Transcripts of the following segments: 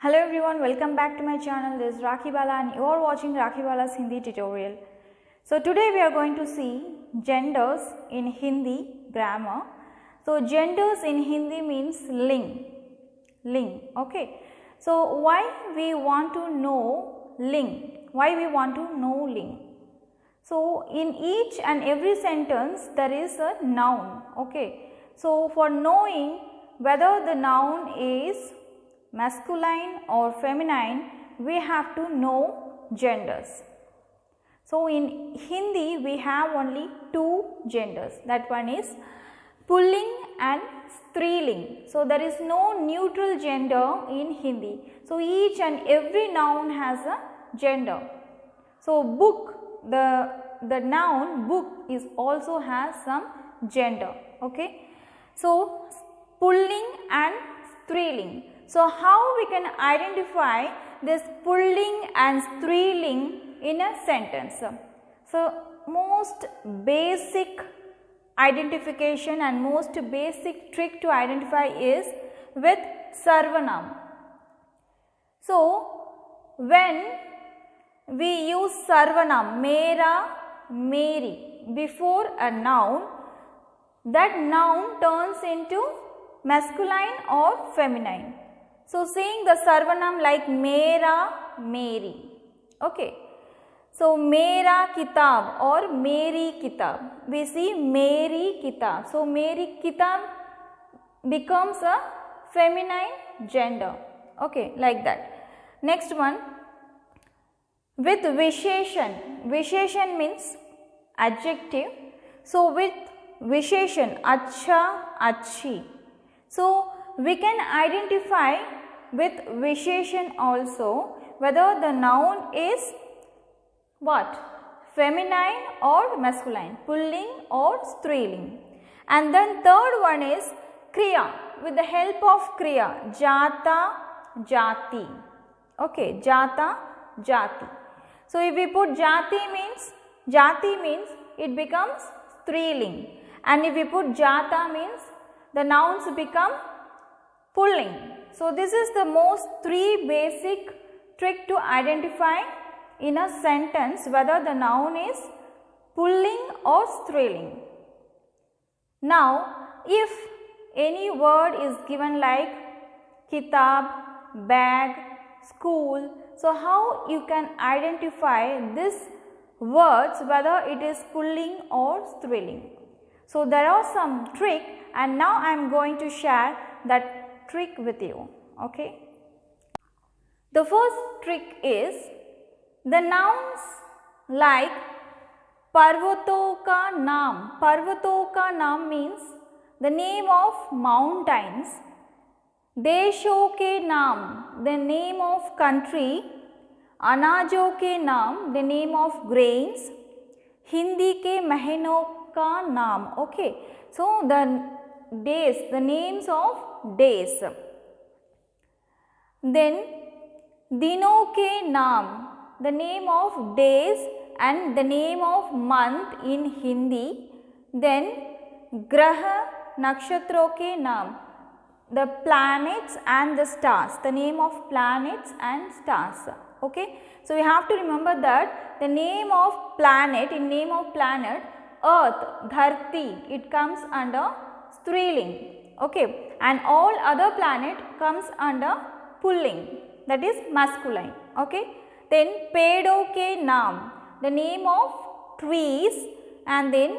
Hello everyone, welcome back to my channel. This is Rakhi Bala and you are watching Rakhi Bala's Hindi tutorial. So today we are going to see genders in Hindi grammar. So genders in Hindi means ling, okay. So why we want to know ling? Why we want to know ling? So in each and every sentence there is a noun, okay. So for knowing whether the noun is masculine or feminine, we have to know genders. So in Hindi we have only two genders, that one is pulling and striling. So there is no neutral gender in Hindi. So each and every noun has a gender. So book, the noun book is also has some gender, okay. So pulling and striling. So how we can identify this pulling and striling in a sentence? So most basic identification and most basic trick to identify is with sarvanam. So when we use sarvanam, mera, meri before a noun, that noun turns into masculine or feminine. So saying the sarvanam like mera, meri, okay. So mera kitab or meri kitab, we see meri kitab. So meri kitab becomes a feminine gender, okay, like that. Next one, with visheshan. Visheshan means adjective. So with visheshan, acha, achi. So we can identify with visheshan also whether the noun is what? Feminine or masculine, pulling or striling. And then third one is kriya, with the help of kriya, jata, jati, okay, jata, jati. So if we put jati means it becomes striling, and if we put jata means the nouns become pulling. So this is the most three basic trick to identify in a sentence whether the noun is pulling or striling. Now if any word is given like kitab, bag, school, so how you can identify these words whether it is pulling or striling? So there are some trick, and now I am going to share that trick with you, okay. The first trick is the nouns like parvato ka naam. Parvato ka naam means the name of mountains. Desho ke naam, the name of country. Anajo ke naam, the name of grains. Hindi ke mahino ka naam, okay. So the days, the names of days. Then dino ke naam, the name of days and the name of month in Hindi. Then graha nakshatra ke naam, the planets and the stars, the name of planets and stars, okay. So you have to remember that the name of planet, in name of planet, earth, dharti, it comes under striling, okay, and all other planet comes under pulling, that is masculine, okay. Then pedo ke naam, the name of trees, and then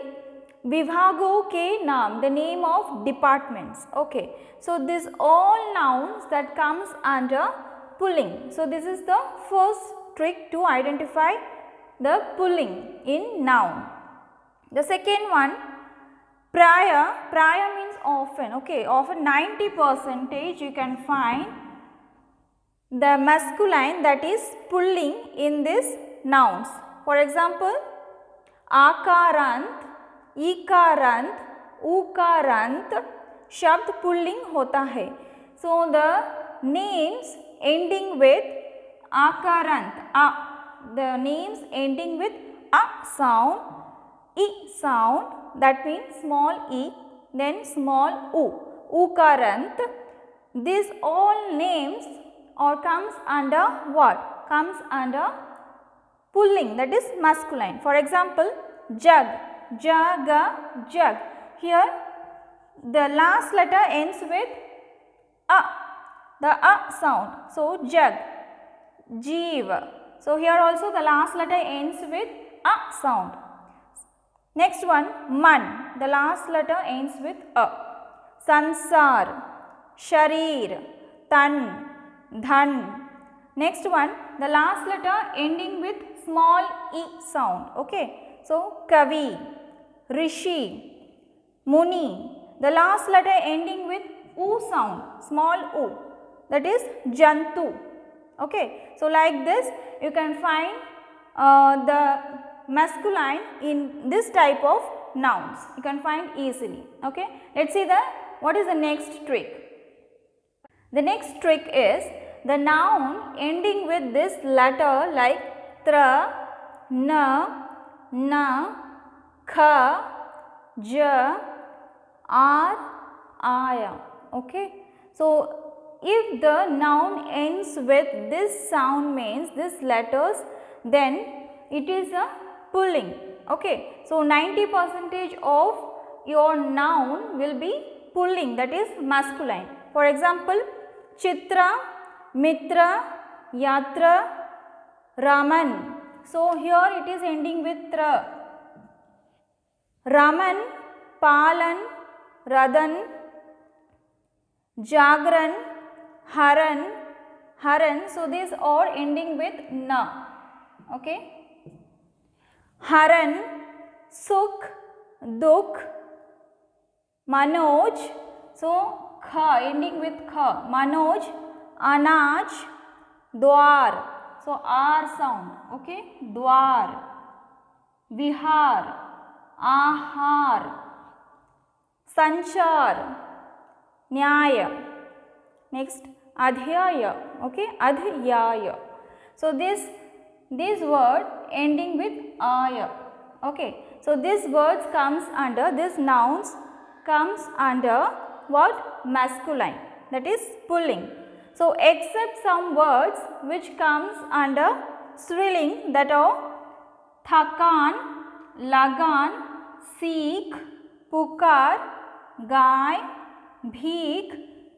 vibhago ke naam, the name of departments, okay. So these all nouns that comes under pulling. So this is the first trick to identify the pulling in noun. The second one, praya. Praya means often, okay, often 90% you can find the masculine that is pulling in these nouns. For example, आकारंत, इकारंत, उकारंत शब्द pulling होता है. So the names ending with आकारंत, the names ending with a sound, I sound, that means small e, then small u, ukarant, these all names or comes under what? Comes under pulling, that is masculine. For example, jug, jaga, jug. Here the last letter ends with a, the a sound. So jug, jeev. So here also the last letter ends with a sound. Next one, man, the last letter ends with a. Sansar, sharir, tan, dhan. Next one, the last letter ending with small e sound. Okay. So kavi, rishi, muni. The last letter ending with u sound, small u. That is jantu. Okay. So like this you can find the masculine in this type of nouns. You can find easily. Okay. Let's see what is the next trick. The next trick is the noun ending with this letter like tra, na, na, kha, ja, ar, aya. Okay. So if the noun ends with this sound, means this letters, then it is a pulling. Okay. So 90% of your noun will be pulling, that is masculine. For example, chitra, mitra, yatra, raman. So here it is ending with tra. Raman, palan, radan, jagran, haran, haran. So these are ending with na. Okay. Haran, sukh, dukh, manoj. So kha ending with kha. Manoj, anaj, dwar. So r sound. Okay. Dwar, vihar, ahar, sanchar, nyaya. Next, adhyaya. Okay. Adhyaya. So this word ending with aya. Okay. So this words comes under, this nouns comes under what? Masculine, that is pulling. So except some words which comes under Striling, that are thakan, lagan, seek, pukar, gai, bheek,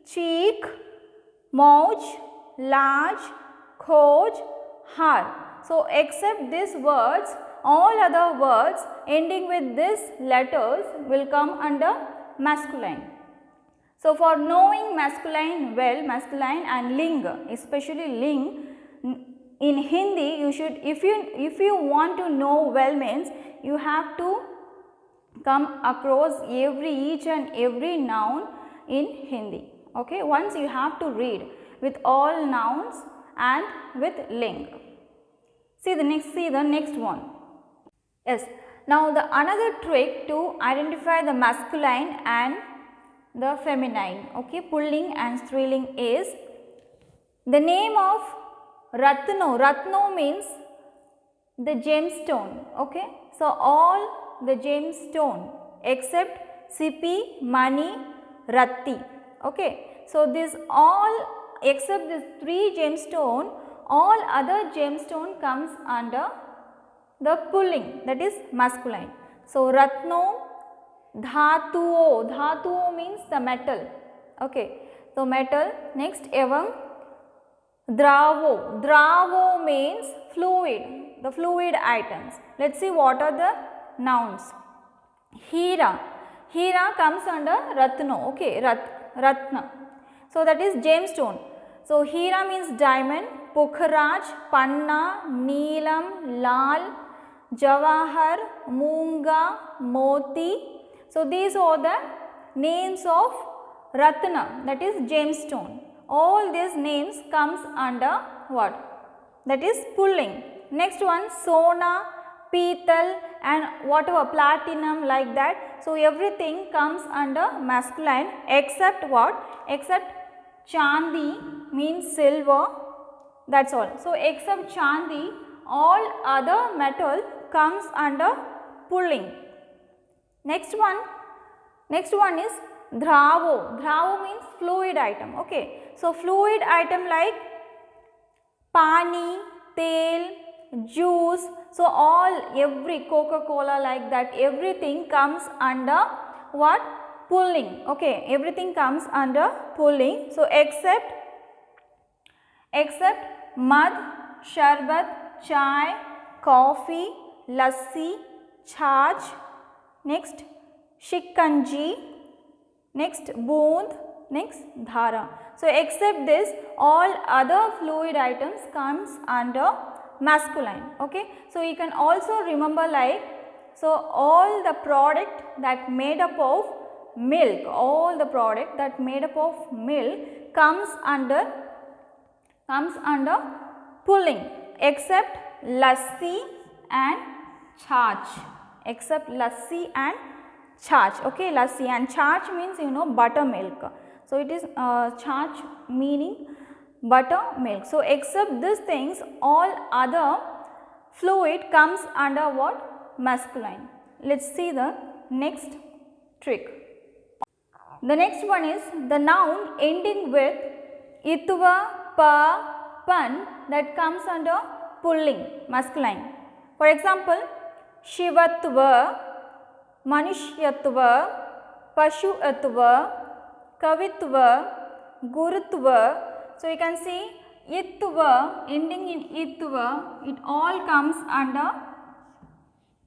cheek, mauj, laj, khoj, har. So except these words, all other words ending with these letters will come under masculine. So for knowing masculine well, masculine and ling, especially ling, in Hindi you should, if you want to know well, means you have to come across each and every noun in Hindi. Okay, once you have to read with all nouns and with ling. See the next one. Yes. Now the another trick to identify the masculine and the feminine, okay, pulling and striling, is the name of Ratno. Ratno means the gemstone. Okay. So all the gemstone except Sipi, Mani, Ratti. Okay. So this all except this 3 gemstone, all other gemstone comes under the pulling, that is masculine. So Ratno, Dhatuo. Dhatuo means the metal. Okay. So metal. Next, evam, Dravo. Dravo means fluid, the fluid items. Let's see what are the nouns. Hira. Hira comes under Ratno. Okay. Ratna. So that is gemstone. So Hira means diamond. Pukhraj, Panna, Neelam, Lal, Jawahar, Moonga, Moti. So these are the names of Ratna, that is gemstone. All these names comes under what? That is pulling. Next one, Sona, Petal and whatever, platinum, like that. So everything comes under masculine except what? Except Chandi means silver. That's all. So except Chandi, all other metal comes under pulling. Next one is Dhravo. Dhravo means fluid item. Okay. So fluid item like pani, tel, juice. So every Coca-Cola like that, everything comes under what? Pulling. Okay, everything comes under pulling. So except mud, sharbat, chai, coffee, lassi, छाछ, next shikanji, next boond, next dhara. So except this, all other fluid items comes under masculine. Okay, so you can also remember like, so all the product that made up of milk, all the product that made up of milk comes under pulling, except lassi and छाछ, except lassi and छाछ. Okay, lassi and छाछ means buttermilk. So it is छाछ meaning buttermilk. So except these things, all other fluid comes under what? Masculine. Let's see the next trick. The next one is the noun ending with itva, pa, pan that comes under pulling, masculine. For example, shivatva, manushyatva, pashuatva, kavitva, gurutva. So you can see itva, ending in itva, it all comes under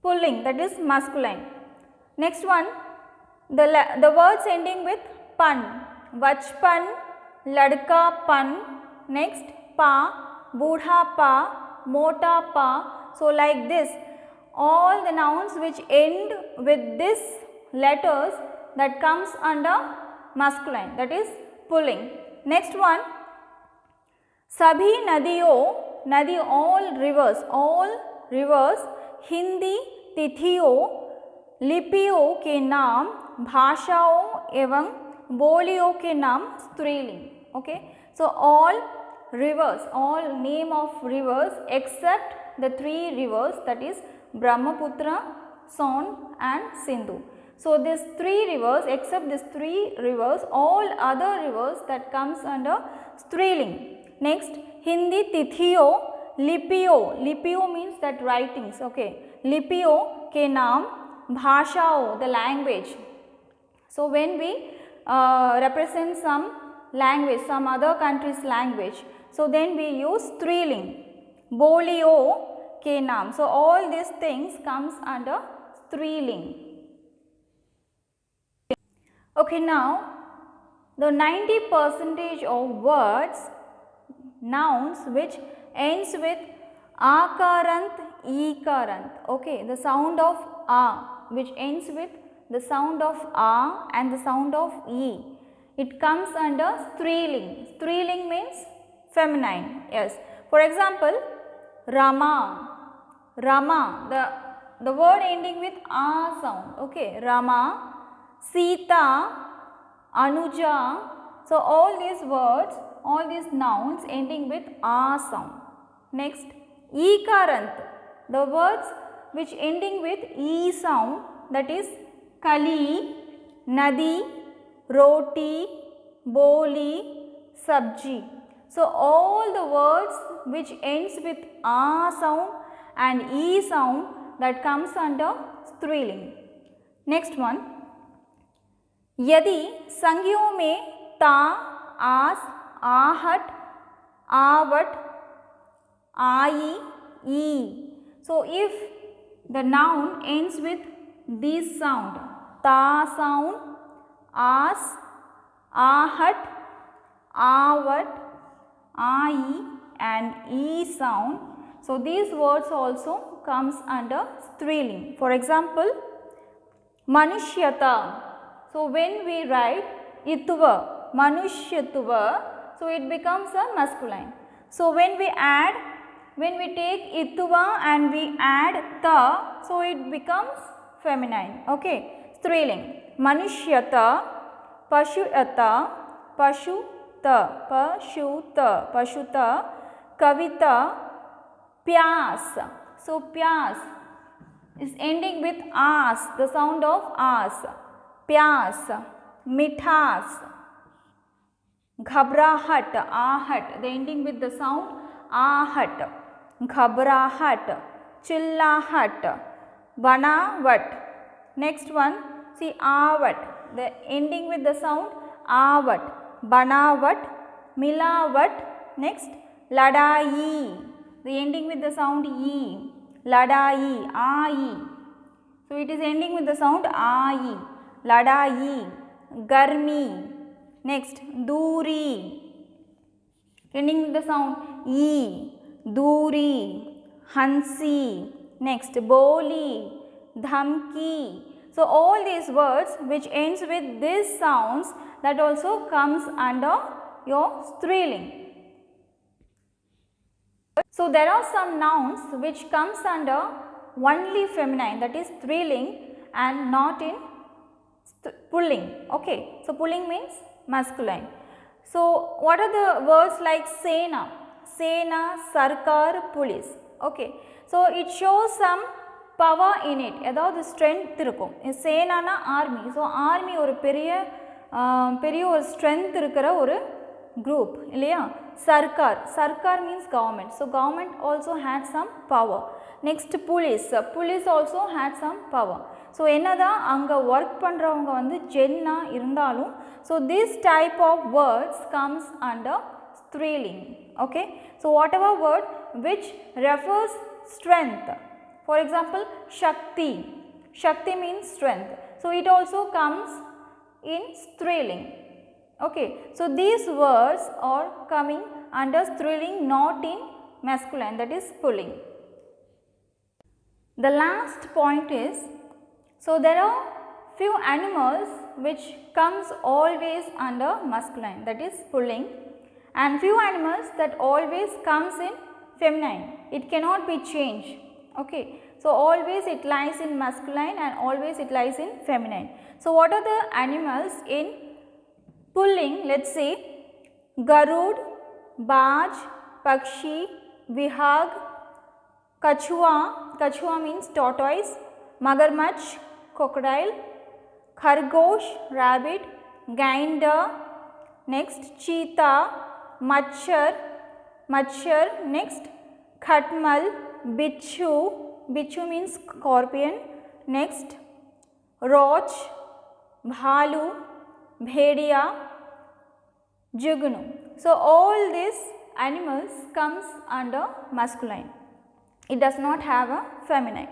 pulling, that is masculine. Next one, the words ending with pan, vachpan, ladka pan, next pa, budha pa, mota pa. So like this, all the nouns which end with this letters that comes under masculine, that is pulling. Next one, sabhi nadiyo, nadi all rivers, Hindi तिथियों, लिपियों के नाम, भाषाओं एवं बोलियों के नाम स्त्रीलिंग. Okay, so all rivers, all name of rivers except the three rivers, that is Brahmaputra, Son and Sindhu. So these three rivers, except these three rivers, all other rivers that comes under striling. Next, Hindi tithiyo, lipiyo, lipiyo means that writings. Okay, lipiyo ke naam, bhashao, the language. So when we represent some language, some other country's language, so then we use striling. Bolio ke naam. So all these things comes under striling. Okay, now the 90% of words, nouns which ends with akarant, ikarant. Okay, the sound of a which ends with the sound of a and the sound of e. It comes under striling. Striling means feminine. Yes. For example, Rama. Rama. The word ending with a sound. Okay, Rama. Sita, Anuja. So all these words, all these nouns ending with a sound. Next, Ikarant, the words which ending with e sound, that is Kali, Nadi, Roti, Boli, Sabji. So all the words which ends with a sound and e sound, that comes under striling. Next one, यदि संज्ञों में ता, आस, आहट, out, I, E. So if the noun ends with this sound, ta sound, as, ahat, avat, ai and e sound, so these words also comes under striling. For example, manushyata. So when we write itva, manushyatva, so it becomes a masculine. So when we take itva and we add ta, so it becomes feminine. Okay, striling. Manushyata, pashyata, pashuta, pashuta, kavita, pyas. So pyas is ending with as, the sound of as. Pyas, mithas, ghabrahat, ahat, the ending with the sound आहट, घबराहट, चिल्लाहट, बनावट. Next one, see आवाट, the ending with the sound आवाट, बनावट, मिलावट. Next, लड़ाई, the ending with the sound ई, लड़ाई, आई. So it is ending with the sound आई, लड़ाई, गर्मी. Next, दूरी, ending with the sound ई, दूरी, हंसी. Next, बोली, धमकी. So all these words which ends with these sounds, that also comes under your striling. So there are some nouns which comes under only feminine, that is striling, and not in pulling. Okay, so pulling means masculine. So what are the words like Sena, Sena, Sarkar, Police? Okay, so it shows some power in it, ஏதாவது strength இருக்கும். சேனானா army, so army ஒரு பெரிய ஒரு strength இருக்கிற ஒரு group இல்லையா. சர்க்கார், சர்க்கார் means government, so government also had some power. Next police, police also had some power. So என்னதான் அங்கே ஒர்க் பண்ணுறவங்க வந்து ஜென்னாக இருந்தாலும், so this type of words comes under striling. Okay, so whatever word which refers strength, for example Shakti, Shakti means strength, so it also comes in striling. Okay, so these words are coming under striling, not in masculine, that is pulling. The last point is, so there are few animals which comes always under masculine, that is pulling, and few animals that always comes in feminine, it cannot be changed. Okay, so always it lies in masculine and always it lies in feminine. So what are the animals in pulling? Let's say Garud, Baj, Pakshi, Vihag, Kachua, Kachua means tortoise, Magarmach, crocodile, Khargosh, rabbit, Gainda. Next, cheetah, Machar, Machar. Next, Khatmal, Bichu, Bichu means scorpion. Next, Roach, Bhalu, Bhediya, Jugnu. So all these animals comes under masculine. It does not have a feminine.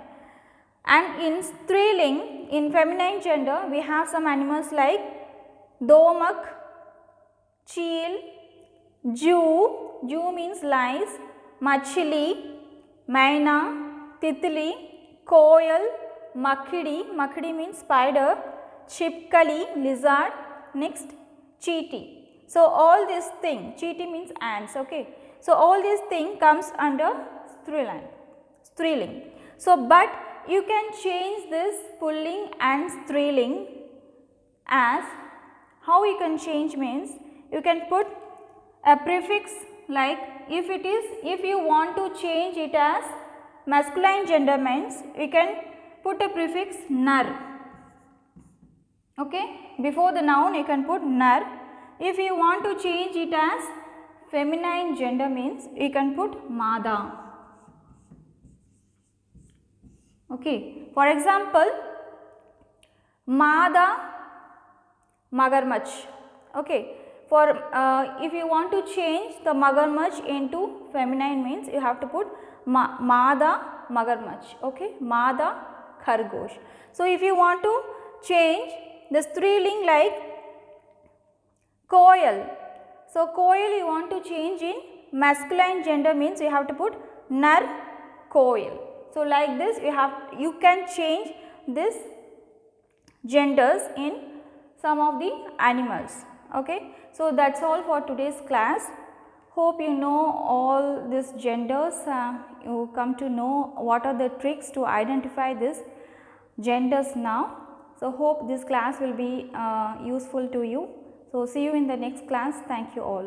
And in striling, in feminine gender, we have some animals like Domak, Cheel, Jew, Jew means lice, Machili, Maina, Titli, Koyal, Makhidi, Makhidi means spider, Chipkali, lizard. Next, Cheeti. So all these things, Cheeti means ants. Okay, so all these things comes under striling. So but you can change this pulling and striling as, how you can change means, you can put a prefix, like if you want to change it as masculine gender means you can put a prefix nar. Okay, before the noun you can put nar. If you want to change it as feminine gender means you can put mada. Okay, for example Mada, Magarmach. Okay, for if you want to change the Magarmach into feminine means you have to put Mada, Magarmach. Okay, Mada, Khargosh. So if you want to change the striling like Koyal, so Koyal you want to change in masculine gender means you have to put Nar, Koyal. So like this you can change this genders in some of the animals. Okay, so that's all for today's class. Hope you know all these genders, you come to know what are the tricks to identify these genders now. So hope this class will be useful to you. So see you in the next class. Thank you all.